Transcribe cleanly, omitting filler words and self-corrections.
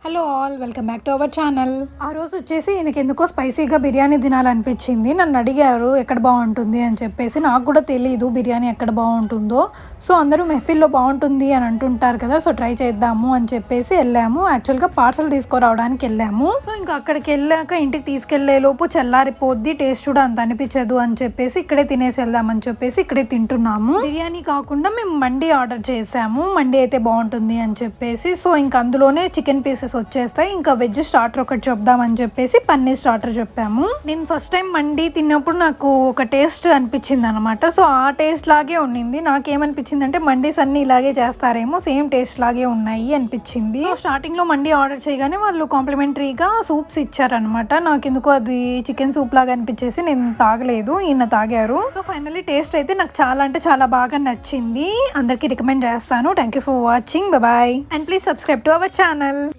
Hello all, welcome back to our channel. ఆ రోజు వచ్చేసి నాకు ఎందుకో స్పైసీగా బిర్యానీ తినాలనిపించింది. నన్ను అడిగారు ఎక్కడ బాగుంటుంది అని చెప్పేసి. నాకు కూడా తెలియదు బిర్యానీ ఎక్కడ బాగుంటుందో. సో అందరూ మెహఫిల్లో బాగుంటుంది అని అంటుంటారు కదా, సో ట్రై చేద్దాము అని చెప్పేసి వెళ్ళాము. యాక్చువల్గా పార్సల్ తీసుకురావడానికి వెళ్ళాము. సో ఇంకా అక్కడికి వెళ్ళాక ఇంటికి తీసుకెళ్లే లోపు చల్లారిపోద్ది, టేస్ట్ కూడా అంత అనిపించదు అని చెప్పేసి ఇక్కడే తినేసి వెళ్దామని చెప్పేసి ఇక్కడే తింటున్నాము. బిర్యానీ కాకుండా మేము మండి ఆర్డర్ చేసాము. మండి అయితే బాగుంటుంది అని చెప్పేసి. సో ఇంకా అందులోనే చికెన్ పీసెస్ వచ్చేస్తాయి. ఇంకా వెజ్ స్టార్టర్ ఒకటి చెప్దామని చెప్పేసి పన్నీర్ స్టార్టర్ చెప్పాము. నేను ఫస్ట్ టైం మండి తిన్నప్పుడు నాకు ఒక టేస్ట్ అనిపించింది అనమాట. సో ఆ టేస్ట్ లాగే ఉండింది. నాకేమనిపించింది అంటే మండీస్ అన్ని ఇలాగే చేస్తారేమో, సేమ్ టేస్ట్ లాగే ఉన్నాయి అనిపించింది. స్టార్టింగ్ లో మండి ఆర్డర్ చేయగానే వాళ్ళు కాంప్లిమెంటరీగా సూప్స్ ఇచ్చారనమాట. నాకు ఎందుకో అది చికెన్ సూప్ లాగా అనిపించేసి నేను తాగలేదు, ఈయన తాగారు. సో ఫైనల్లీ టేస్ట్ అయితే నాకు చాలా అంటే చాలా బాగా నచ్చింది. అందరికీ రికమెండ్ చేస్తాను. Thank you for watching. Bye and please subscribe to our channel.